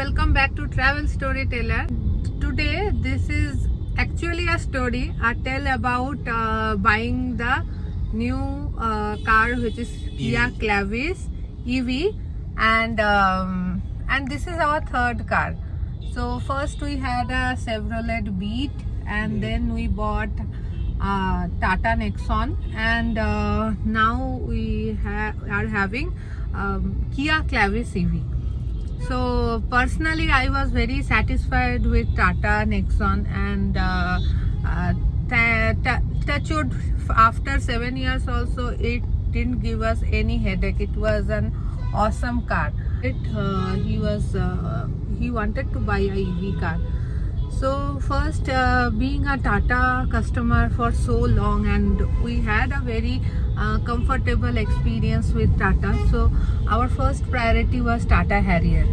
welcome back to Travel Storyteller. Today this is actually a story I tell about buying the new car which is Kia Clavis EV, and this is our third car. So first we had a Chevrolet Beat, and then we bought Tata Nexon, and now we are having Kia Clavis EV. So personally, I was very satisfied with Tata Nexon, and touchwood, after 7 years also, it didn't give us any headache. It was an awesome car. He wanted to buy a EV car. So first, being a Tata customer for so long, and we had a very comfortable experience with Tata. So our first priority was Tata Harrier.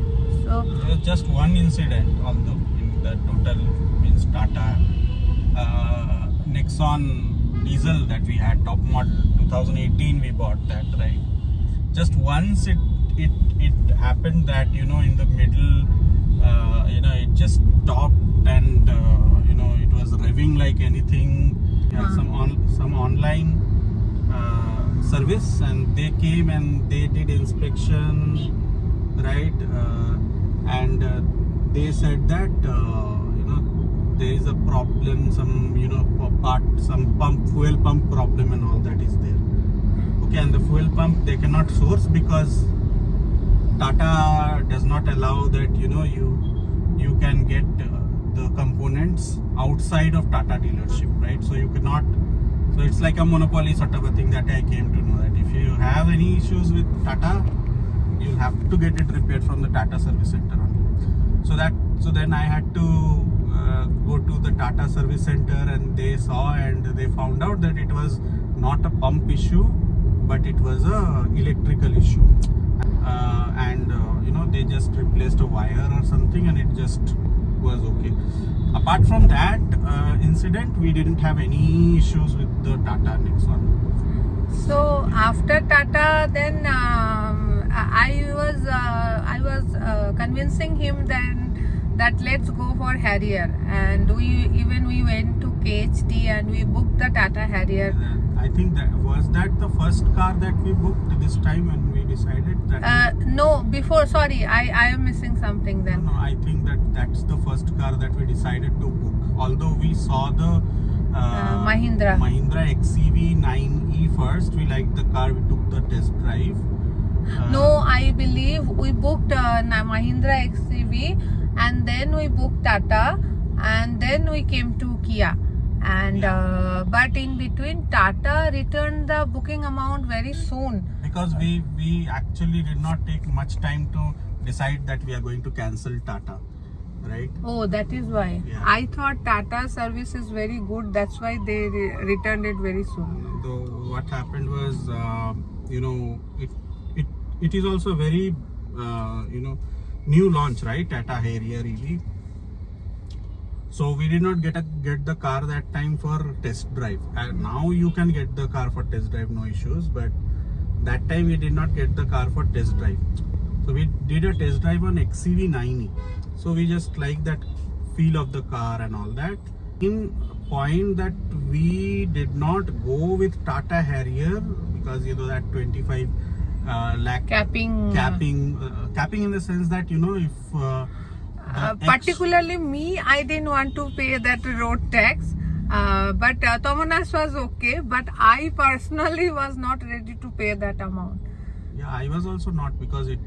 So there was just one incident, although in the total means Tata Nexon diesel that we had, top model 2018 we bought that, right? Just once it happened that in the middle it just stopped, and it was revving like anything. Some online service, and they came and they did inspection, right? And they said that there is a problem, some fuel pump problem and all that is there. Okay, and the fuel pump they cannot source because Tata does not allow that you can get the components outside of Tata dealership, right? So you cannot. So it's like a monopoly sort of a thing that I came to know, that if you have any issues with Tata, you'll have to get it repaired from the Tata service center only. So then I had to go to the Tata service center, and they saw and they found out that it was not a pump issue, but it was a electrical issue. They just replaced a wire or something, and it just was okay. Apart from that incident, we didn't have any issues with the Tata Nexon. So after Tata, then I was convincing him then that let's go for Harrier, and we went to KHT and we booked the Tata Harrier. I think that the first car that we booked this time when we decided that. No, before. Sorry, I am missing something then. No, I think that's the first car that we decided to book. Although we saw the Mahindra XCV 9e first, we liked the car. We took the test drive. No, I believe we booked Mahindra XCV, and then we booked Tata, and then we came to Kia. And but in between, Tata returned the booking amount very soon, because we actually did not take much time to decide that we are going to cancel Tata, right? Oh, that is why. Yeah. I thought Tata service is very good, that's why they returned it very soon. Though what happened was it is also very new launch, right? Tata Harrier EV. So we did not get the car that time for test drive. And now you can get the car for test drive, no issues. But that time we did not get the car for test drive. So we did a test drive on XCV 9e. So we just like that feel of the car and all that. In point that we did not go with Tata Harrier because that 25 lakh Capping in the sense that if particularly me, I didn't want to pay that road tax, but Tomanas was okay, but I personally was not ready to pay that amount. Yeah, I was also not, because it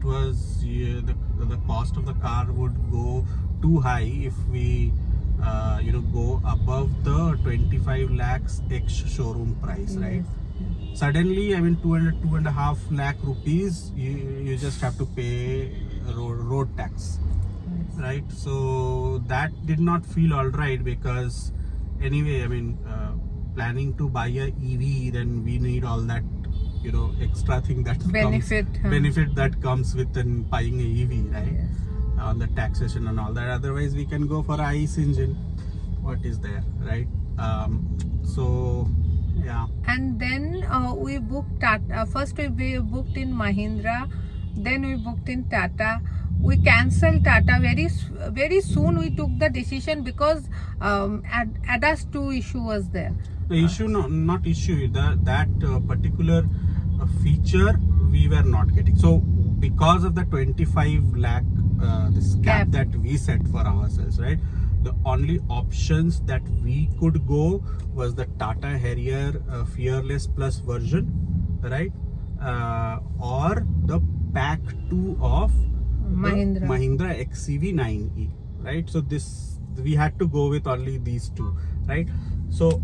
was the cost of the car would go too high if we go above the 25 lakhs ex showroom price, right? Yes. Suddenly, I mean 2.5 lakh rupees you just have to pay road tax, right? So that did not feel all right, because anyway, I mean planning to buy a EV, then we need all that extra thing that benefit that comes with buying a EV, right? Yes. On the taxation and all that. Otherwise we can go for a ICE engine, what is there, right? So yeah. And then we booked Tata. First we booked in Mahindra, then we booked in Tata. we cancelled Tata very soon. We took the decision because ADAS 2 issue was there. The issue, not issue, that particular feature we were not getting. So because of the 25 lakh this cap that we set for ourselves, right? The only options that we could go was the Tata Harrier Fearless Plus version, right? Or the pack 2 of Mahindra XCV 9e, right? So this, we had to go with only these two, right? So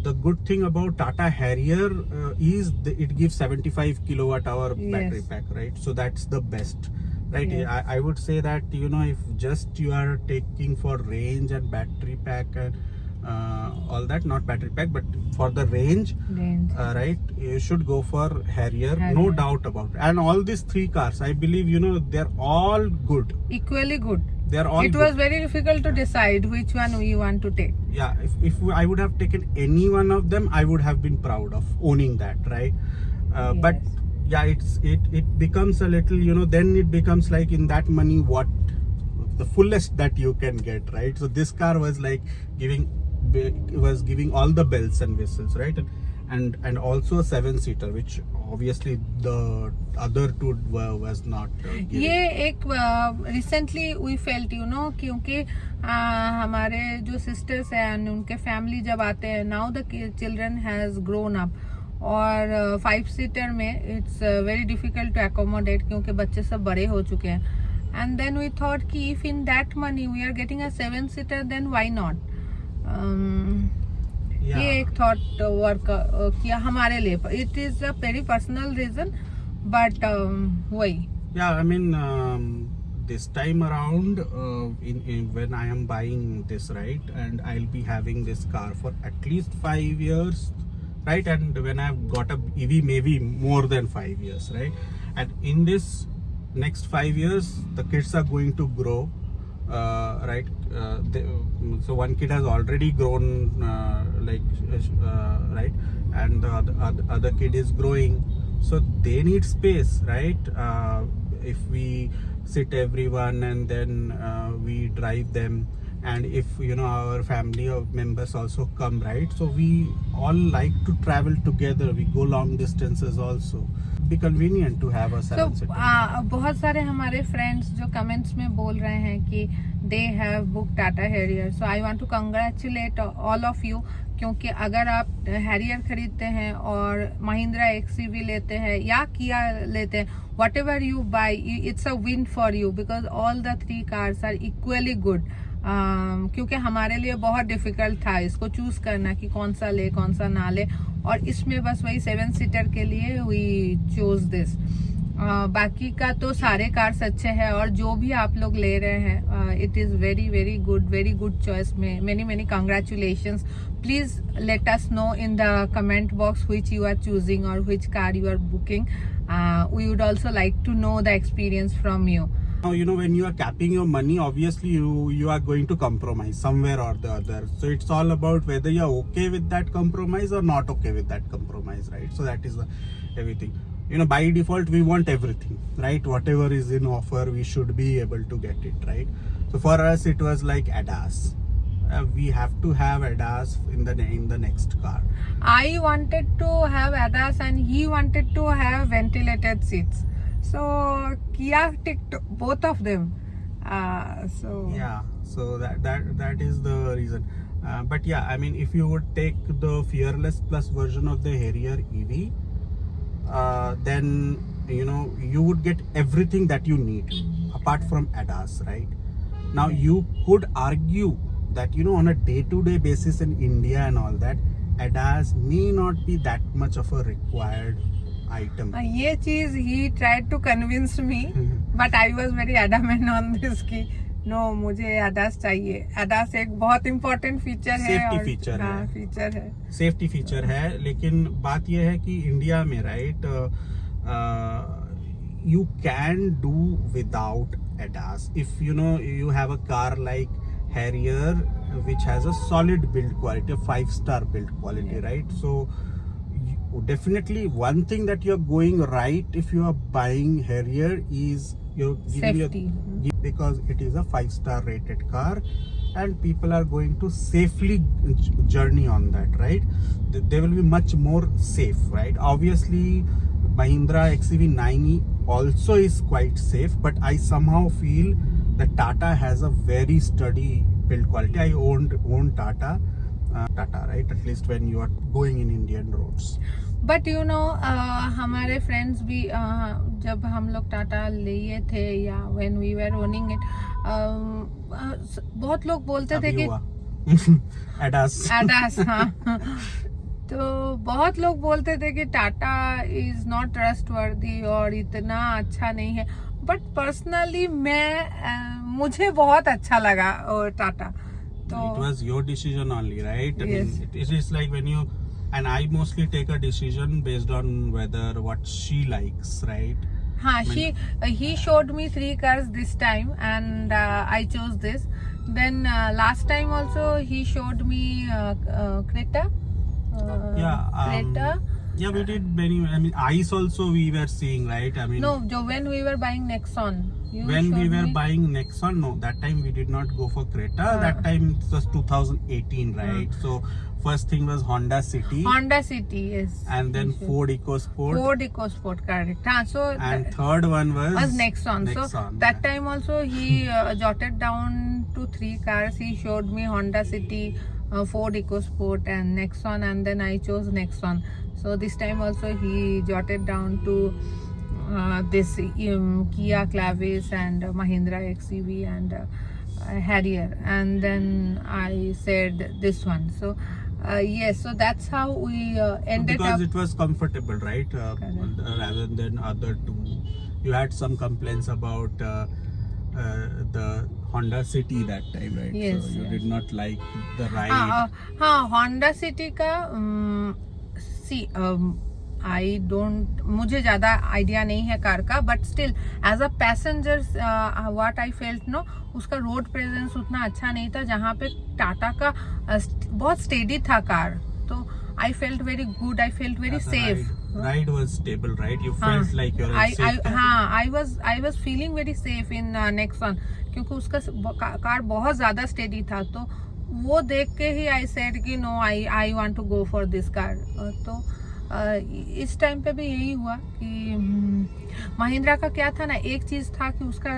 the good thing about Tata Harrier is it gives 75 kilowatt hour battery pack, right? So that's the best, right? Yes. I would say that, you know, if just you are taking for range and battery pack and all that, not battery pack, but for the range. Right, you should go for Harrier, no doubt about it. And all these three cars, I believe, you know, they're all good, equally good. They're all it good. was very difficult to decide which one we want to take. Yeah, if I would have taken any one of them, I would have been proud of owning that, right? Yes. But yeah, it becomes a little, you know, then it becomes like, in that money, what the fullest that you can get, right? So this car was like giving all the bells and whistles, right? And also a 7-seater, which obviously the other two was not giving. ये एक recently we felt, you know, क्योंकि हमारे जो sisters हैं उनके family जब आते हैं, now the children has grown up, और 5-seater में it's very difficult to accommodate क्योंकि बच्चे सब बड़े हो चुके हैं. And then we thought कि if in that money we are getting a 7-seater, then why not? ये एक थॉट वर्क किया हमारे लिए. It is a very personal reason, but वही. Yeah, I mean, this time around, when I am buying this, right, and I'll be having this car for at least 5 years, right? And when I've got a EV, maybe more than 5 years, right? And in this next 5 years, the kids are going to grow. Right, so one kid has already grown, right, and the other kid is growing, so they need space, right? If we sit everyone and then we drive them, and if, you know, our family of members also come, right? So we all like to travel together, we go long distances also. Be convenient to have a 7-seater. बहुत सारे हमारे friends जो comments में बोल रहे हैं कि they have book Tata Harrier, so I want to congratulate all of you, क्योंकि अगर आप हैरियर खरीदते हैं और महिंद्रा एक्सयूवी लेते हैं या किया लेते हैं, whatever you buy, it's a win for you, because all the 3 cars are equally good. क्योंकि हमारे लिए बहुत डिफिकल्ट था इसको चूज करना कि कौन सा ले कौन सा ना ले, और इसमें बस वही 7-सीटर के लिए वी चूज दिस. बाकी का तो सारे कार्स अच्छे हैं, और जो भी आप लोग ले रहे हैं, it is very good choice. में many congratulations. Please let us know in the comment box which you are choosing और which car you are booking. We would also like to know the experience from you. Now, you know, when you are capping your money, obviously you are going to compromise somewhere or the other. So it's all about whether you are okay with that compromise or not okay with that compromise, right? So that is everything. You know, by default we want everything, right? Whatever is in offer, we should be able to get it, right? So for us it was like ADAS. We have to have ADAS in the next car. I wanted to have ADAS and he wanted to have ventilated seats. So Kia ticked both of them. So yeah, so that is the reason. But yeah, I mean, if you would take the Fearless Plus version of the Harrier EV, then, you know, you would get everything that you need apart from ADAS, right? Now you could argue that, you know, on a day-to-day basis in India and all that, ADAS may not be that much of a required item. ये चीज he tried to convince me, but I was very adamant on this कि no, मुझे ADAS चाहिए. ADAS एक बहुत important feature है, Safety और feature है. feature है. सेफ्टी फीचर है, लेकिन बात यह है कि इंडिया में, right, you can do without ADAS if, you know, you have a car like Harrier which has a solid build quality, a 5-star build quality, right? So definitely one thing that you're going right if you are buying Harrier is you're giving Safety. because it is a 5-star rated car, and people are going to safely journey on that, right? They will be much more safe, right? Obviously, Mahindra XEV 9e also is quite safe, but I somehow feel that Tata has a very sturdy build quality. I owned Tata, right? At least when you are going in Indian roads. But you know हमारे friends भी जब हम लोग टाटा लिए थे या when we were owning it, बहुत लोग बोलते थे कि ADAS. ADAS, हाँ. तो बहुत लोग बोलते थे कि टाटा इज नॉट ट्रस्टवर्दी और इतना अच्छा नहीं है, बट पर्सनली मुझे बहुत अच्छा लगा और टाटा. तो It was your decision only, right? I Yes. mean, it is like when you, and I mostly take a decision based on whether what she likes, right? हाँ, he showed me 3 cars this time and I chose this. Then last time also he showed me Creta. Creta. Yeah, we did many. I mean, ICE also we were seeing, right? I mean, No, when we were buying Nexon. when we were buying Nexon, no, that time we did not go for Creta. That time it was 2018, right? So first thing was Honda City. Honda City, yes. And then Ford EcoSport. Ford EcoSport, correct. So And third one was Nexon. So that time also he jotted down to 3 cars. He showed me Honda City, Ford EcoSport and Nexon, and then I chose Nexon. So this time also he jotted down to this Kia Clavis and Mahindra XEV and Harrier, and then I said this one. So yes, so that's how we ended because up. it was comfortable, right? Rather than other two. You had some complaints about the Honda City that time, right? Yes, so you yes. did not like the ride. हाँ, Honda City का see, I don't, मुझे ज़्यादा idea नहीं है car का, but still as a passenger what I felt no, उसका road presence उतना अच्छा नहीं था, जहाँ पे टाटा का बहुत स्टेडी था कार. तो I felt very good, I felt very safe. Ride was stable, right? You felt like you're in safe cabin. हाँ, I was feeling very safe in Nexon, क्योंकि उसका कार बहुत ज़्यादा स्टेडी था. तो वो देख के ही आई सेड कि no, I want to go for this car. तो इस टाइम पे भी यही हुआ कि महिंद्रा का क्या था ना, एक चीज था कि उसका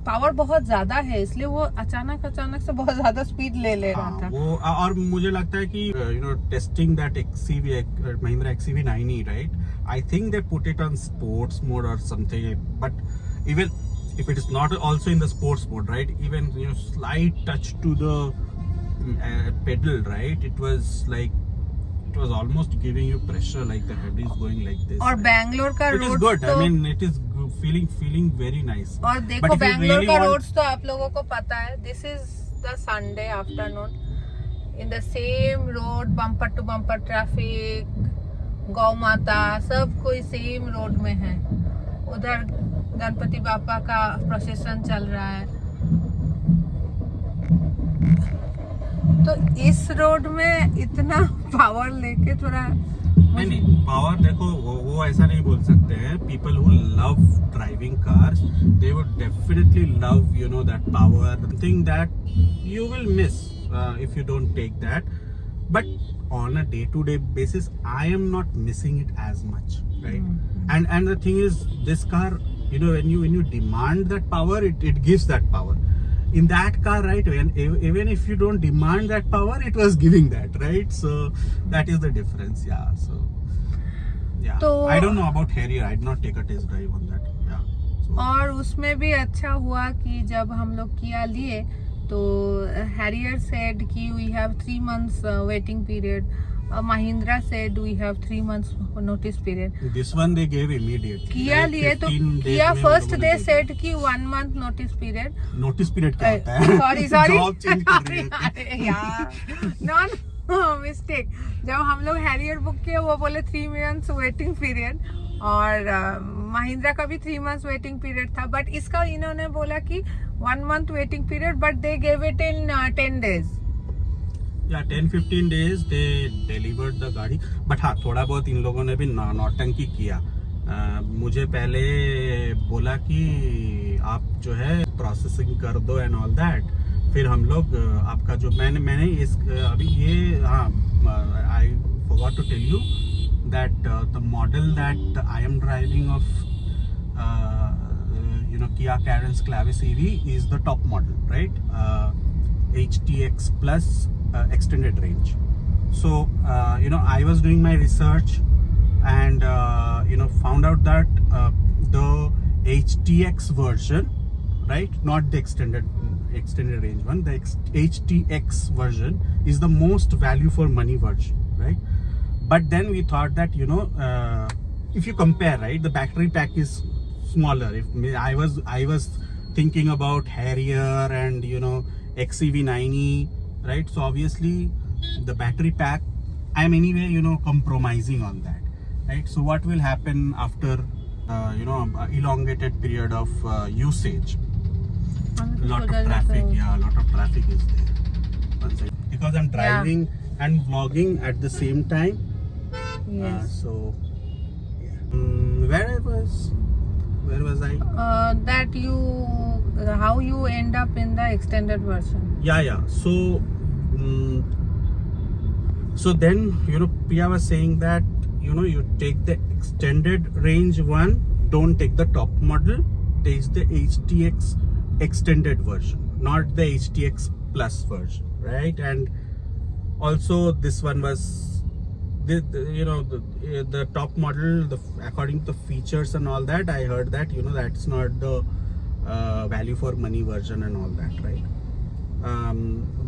पावर बहुत ज्यादा है, इसलिए वो अचानक से बहुत ज्यादा स्पीड ले रहा था. वो और मुझे लगता है कि testing that XCV Mahindra XCV 9e, right? I think they put it on sports mode or something, but even if it is not also in the sports mode, right? Even slight touch to the pedal, right? It was almost giving you pressure, like the head is going like this. और बैंगलोर का it is road good. तो, I mean, it is feeling very nice. और देखो But if you Bangalore really का want- roads तो आप लोगों को पता है. This is the Sunday afternoon in the same road, bumper to bumper traffic, गौ माता सब कोई सेम रोड में है. उधर गणपति बापा का प्रोसेशन चल रहा है. तो इस रोड में इतना पावर लेके थोड़ा नहीं, पावर देखो, वो ऐसा नहीं बोल सकते हैं. People who love driving cars, they would definitely love that power, something that you will miss if you don't take that. But on a day-to-day basis, I am not missing it as much, right? And the thing is, this car, when you demand that power, it gives that power. In that car, right, even if you don't demand that power, it was giving that, right? So that is the difference. Yeah. So yeah, तो I don't know about Harrier. I did not take a test drive on that. Yeah. So, और उसमें भी अच्छा हुआ कि जब हम लोग किया लिए तो हैरियर सेड कि we have 3 months waiting period. Mahindra said we have 3 months notice period. this one they gave immediately. किया right? लिए तो 15 days किया में फर्स्ट उन लोगों दे ने दे सेड कि 1 month notice period. Notice period क्या होता है? सॉरी जॉब चेंज कर रही है. अरे यार, नॉन मिस्टेक. जब हम लोग हैरियर बुक किए वो बोले 3 months वेटिंग पीरियड, और महिंद्रा का भी 3 months वेटिंग पीरियड था. बट इसका इन्होंने बोला कि 1 month waiting period, but they gave it in 10 days. Yeah, 10-15 days they delivered the गाड़ी. बट हाँ, थोड़ा बहुत इन लोगों ने भी नौटंकी किया. मुझे पहले बोला कि आप जो है प्रोसेसिंग कर दो एंड ऑल दैट, फिर हम लोग आपका जो मैंने इस अभी ये हाँ, I forgot to tell you that the model that I am driving of Kia Carens Clavis EV is the top model, right? HTX plus extended range. So I was doing my research and found out that the HTX version, right, not the extended range one, the HTX version is the most value for money version, right? But then we thought that if you compare, right, the battery pack is smaller. I was thinking about Harrier and XEV9e, right? So obviously the battery pack, I'm anyway compromising on that, right? So what will happen after elongated period of usage? Lot of traffic, yeah, a lot of traffic is there. One second. Because I'm driving and vlogging at the same time. Yes. So yeah. Where was I? That you, how you end up in the extended version. Yeah. So then Priya was saying that you take the extended range one, don't take the top model, take the HTX extended version, not the HTX plus version, right? And also this one was the top model, according to the features and all that, I heard that that's not the value for money version and all that, right?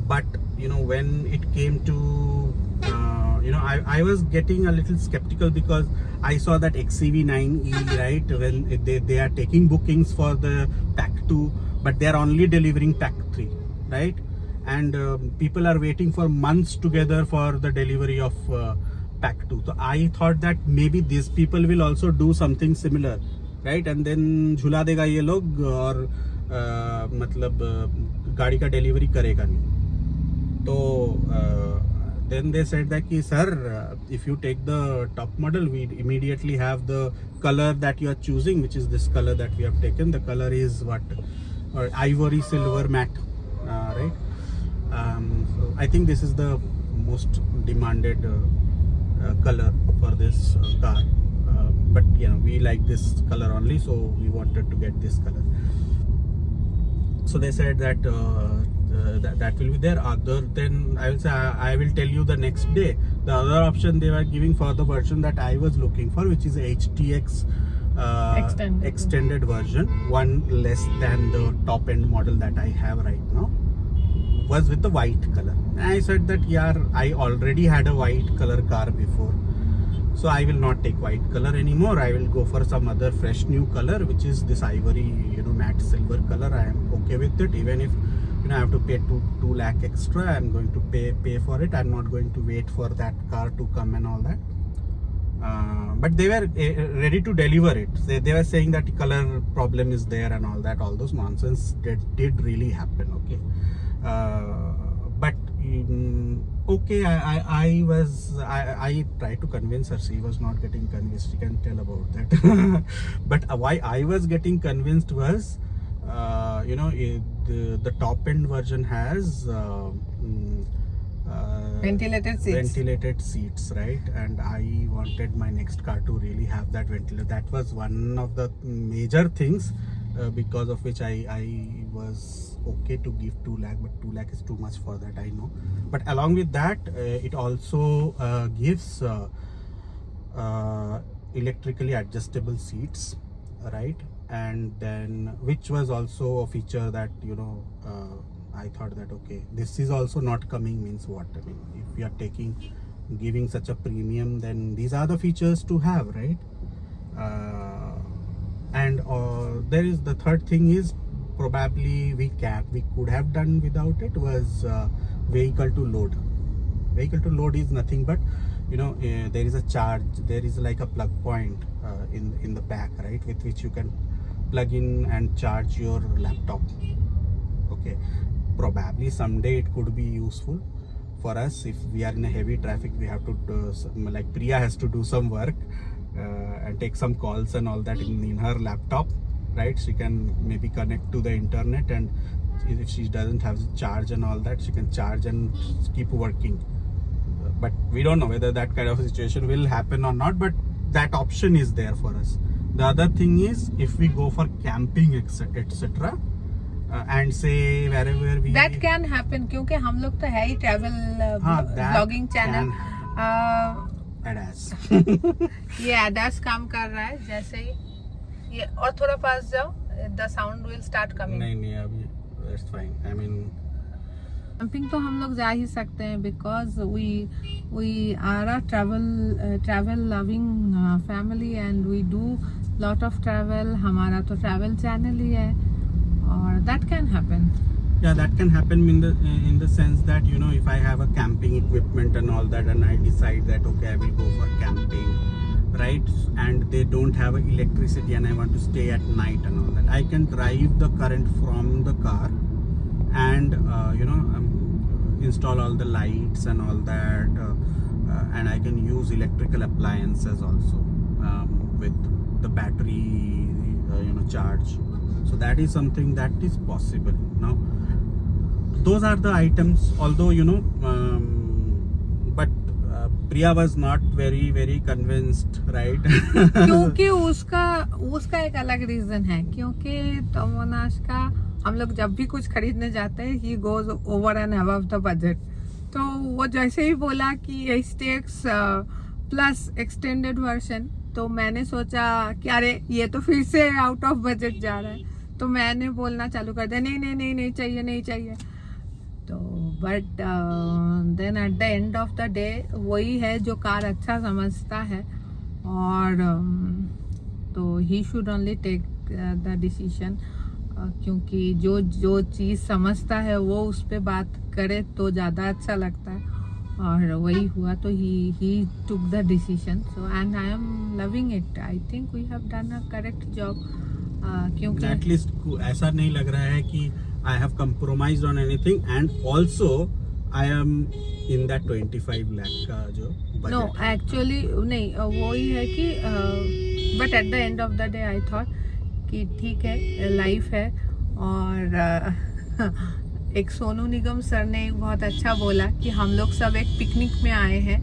But when it came to I was getting a little skeptical because I saw that XEV9e, right, when they are taking bookings for the pack 2, but they are only delivering pack 3, right? And people are waiting for months together for the delivery of pack 2. So I thought that maybe these people will also do something similar, right? And then झुला देगा ये लोग और मतलब गाड़ी का delivery करेगा नहीं. तो then they said that sir, if you take the top model, we immediately have the color that you are choosing, which is this color that we have taken. The color is what, or ivory silver matte, right? So I think this is the most demanded color for this car, but we like this color only, so we wanted to get this color. So they said that that will be there. Other than, I will say, I will tell you the next day the other option they were giving for the version that I was looking for, which is HTX extended version, one less than the top end model that I have right now, was with the white color. And I said that I already had a white color car before, so I will not take white color anymore. I will go for some other fresh new color, which is this ivory matte silver color. I am okay with it, even if I have to pay 2 lakh extra. I am going to pay for it. I am not going to wait for that car to come and all that. But they were ready to deliver it. They were saying that color problem is there and all that. All those nonsense did really happen. Okay. But okay, I tried to convince her. She was not getting convinced. You can tell about that. But why I was getting convinced was, the top end version has ventilated seats, right? And I wanted my next car to really have that ventilator. That was one of the major things because of which I was okay to give 2 lakh, but 2 lakh is too much for that, I know. But along with that, it also gives electrically adjustable seats, right? And then, which was also a feature that I thought that okay, this is also not coming, means what? I mean, if we are giving such a premium, then these are the features to have, right? And there is the third thing is, probably we could have done without it, was vehicle to load. Vehicle to load is nothing but there is a charge, there is like a plug point in the back, right, with which you can plug in and charge your laptop. Okay, probably someday it could be useful for us if we are in a heavy traffic. We have to like Priya has to do some work and take some calls and all that in her laptop, right? She can maybe connect to the internet, and if she doesn't have charge and all that, she can charge and keep working. But we don't know whether that kind of situation will happen or not, but that option is there for us. The other thing is, if we go for camping etc. And say wherever we That can happen क्योंकि हम लोग तो है ही travel vlogging channel. ADAS. ये ADAS काम कर रहा है जैसे ही ये और थोड़ा पास जाओ, the sound will start coming. नहीं अभी that's fine. I mean, camping तो हम लोग जा ही सकते हैं because we are a travel loving family and we do lot of travel. हमारा तो travel channel ही है और that can happen. yeah, that can happen in the sense that, you know, if I have a camping equipment and all that, and I decide that okay, I will go for camping, right, and they don't have electricity and I want to stay at night and all that, I can drive the current from the car and install all the lights and all that, and I can use electrical appliances also with the battery charge. So that is something that is possible. Now those are the items, although but Priya was not very convinced, right? क्योंकि उसका एक अलग reason है, क्योंकि तमोनाश का हम लोग जब भी कुछ खरीदने जाते हैं he goes over and above the budget. तो वो जैसे ही बोला कि एच-टी-एक्स प्लस एक्सटेंडेड वर्जन, तो मैंने सोचा कि अरे ये तो फिर से आउट ऑफ बजट जा रहा है, तो मैंने बोलना चालू कर दिया नहीं चाहिए. तो but then at the end of the day वही है जो कार अच्छा समझता है, और तो ही should only take the decision, क्योंकि जो चीज़ समझता है वो उस पर बात करे तो ज़्यादा अच्छा लगता है, और वही हुआ. तो he took the decision. So and I am loving it. I think we have done a correct job, क्योंकि एटलीस्ट ऐसा नहीं लग रहा है कि I have compromised on anything, and also I am in that 25 lakh का जो budget. No, actually नहीं, वो ही है कि but at the end of the day I thought कि ठीक है, लाइफ है. और एक सोनू निगम सर ने बहुत अच्छा बोला कि हम लोग सब एक पिकनिक में आए हैं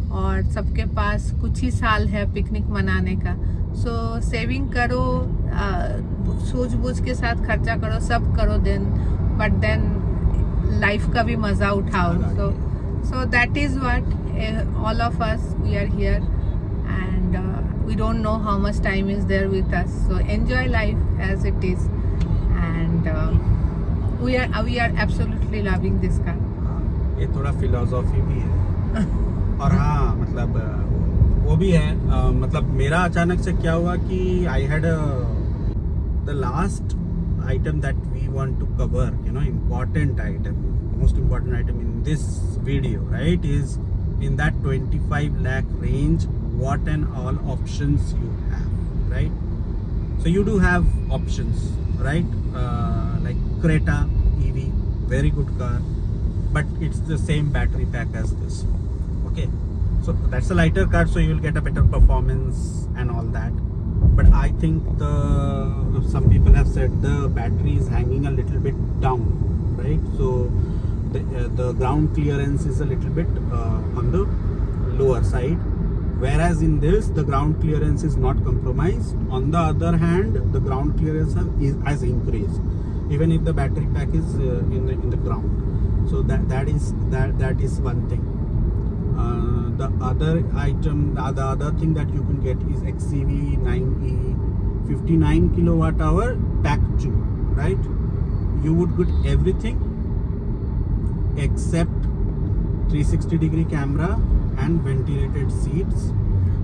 और सबके पास कुछ ही साल है पिकनिक मनाने का. सो सेविंग करो, सूझबूझ के साथ खर्चा करो, सब करो, बट देन लाइफ का भी मज़ा उठाओ. So that is what all of us we are here, and we don't know how much time is there with us. So enjoy life as it is, and we are absolutely loving this car. ये थोड़ा philosophy भी है. और हाँ, मतलब वो भी है. मतलब मेरा अचानक से क्या हुआ कि I had the last item that we want to cover, important item, most important item in this video, right, is in that 25 lakh range, what and all options you have, right? So you do have options, right? Like Creta EV, very good car, but it's the same battery pack as this. Okay, so that's a lighter car, so you will get a better performance and all that. But I think some people have said the battery is hanging a little bit down, right? So the ground clearance is a little bit on the lower side, whereas in this the ground clearance is not compromised. On the other hand, the ground clearance has increased, even if the battery pack is in the ground. So that is one thing. The other item, the other thing that you can get is XCV 9e 59 kilowatt hour pack 2, right? You would get everything except 360 degree camera and ventilated seats.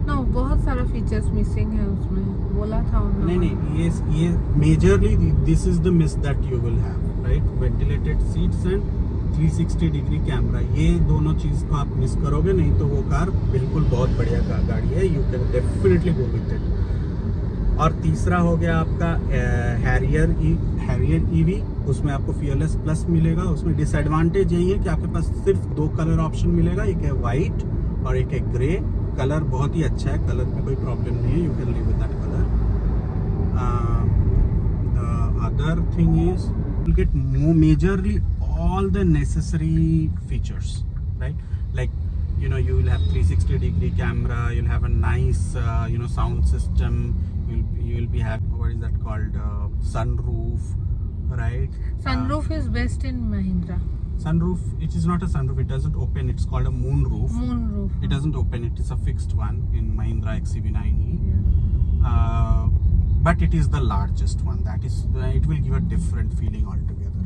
No, बहुत सारा features missing है उसमें, बोला था उन्होंने. नहीं, ये majorly this is the miss that you will have, right? Ventilated seats and 360 degree camera, ये दोनों चीज़ को आप मिस करोगे. नहीं तो वो कार बिल्कुल बहुत बढ़िया गाड़ी है. You can definitely go with it. और तीसरा हो गया आपका हैरियर ईवी. उसमें आपको फियरलेस प्लस मिलेगा. उसमें डिसएडवांटेज यही है कि आपके पास सिर्फ 2 कलर ऑप्शन मिलेगा, एक है वाइट और एक है ग्रे. कलर बहुत ही अच्छा है, कलर में कोई प्रॉब्लम नहीं है, you can live with that colour. The other thing is you get more majorly all the necessary features, right? Like, you know, you will have 360-degree camera, you'll have a nice sound system, you will be having, what is that called, sunroof, right? Sunroof is best in Mahindra. Sunroof, it is not a sunroof, it doesn't open, it's called a moonroof. Moonroof. It doesn't open, it is a fixed one in Mahindra XCV9e. Yeah. But it is the largest one. That is, it will give a different feeling altogether.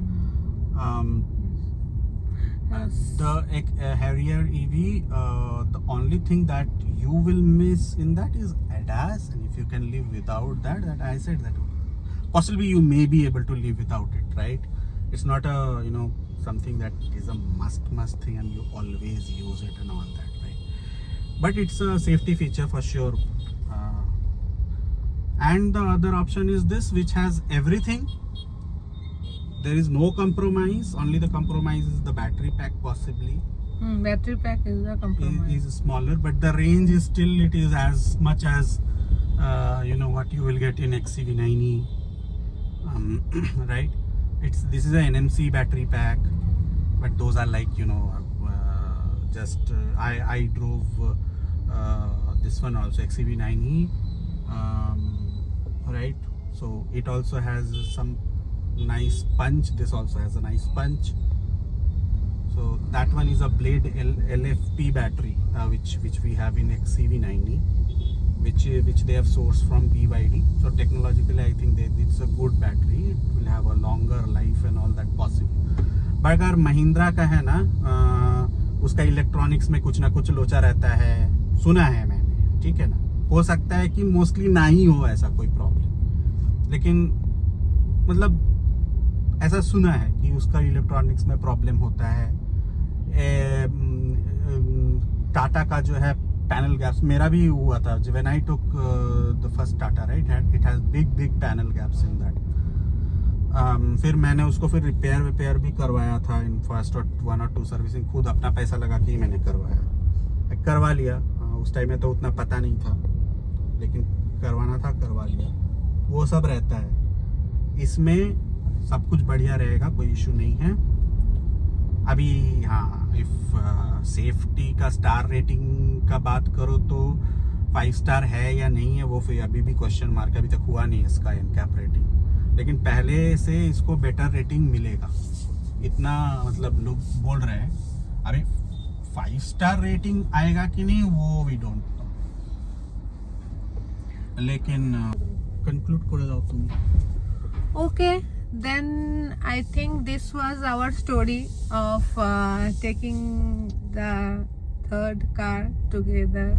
Yes. The Harrier EV, the only thing that you will miss in that is ADAS, and if you can live without that, I said that possibly you may be able to live without it, right? It's not a something that is a must thing and you always use it and all that, right? But it's a safety feature for sure. And the other option is this, which has everything. There is no compromise, only the compromise is the battery pack possibly. Battery pack is the compromise. Is smaller, but the range is still, it is as much as what you will get in XCV9e, right? This is a NMC battery pack, but those are like I drove this one also, XCV9e, right? So it also has some nice punch. This also has a nice punch. So that one is a Blade LFP battery, which we have in XCV9e, which they have sourced from BYD. So technologically, I think it's a good battery. It will have a longer life and all that possible. But अगर महिंद्रा का है ना, उसका electronics में कुछ ना कुछ लोचा रहता है, सुना है मैंने, ठीक है ना. हो सकता है कि मोस्टली ना ही हो ऐसा कोई प्रॉब्लम, लेकिन मतलब ऐसा सुना है कि उसका इलेक्ट्रॉनिक्स में प्रॉब्लम होता है. टाटा का जो है पैनल गैप्स, मेरा भी हुआ था when I took the first Tata, right? It has big panel gaps in that. फिर मैंने उसको फिर रिपेयर भी करवाया था इन फर्स्ट और 1 और 2 सर्विसिंग, खुद अपना पैसा लगा के ही मैंने करवा लिया. उस टाइम में तो उतना पता नहीं था, लेकिन करवाना था, करवा लिया. वो सब रहता है इसमें, सब कुछ बढ़िया रहेगा, कोई इशू नहीं है अभी. हाँ, इफ सेफ्टी का स्टार रेटिंग का बात करो तो 5 स्टार है या नहीं है, वो फिर अभी भी क्वेश्चन मार्क, अभी तक हुआ नहीं है इसका एनकैप रेटिंग. लेकिन पहले से इसको बेटर रेटिंग मिलेगा, इतना मतलब लोग बोल रहे हैं. अभी 5 स्टार रेटिंग आएगा कि नहीं वो वी डोंट नो, लेकिन कंक्लूड करे जाओ तुम. Okay, then I think this was our story of taking the third car together,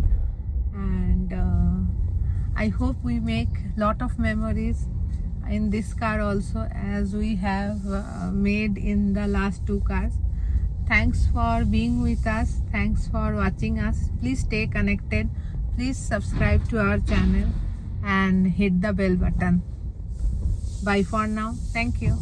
and I hope we make lot of memories in this car also, as we have made in the last 2 cars. Thanks for being with us. Thanks for watching us. Please stay connected. Please subscribe to our channel and hit the bell button. Bye for now. Thank you.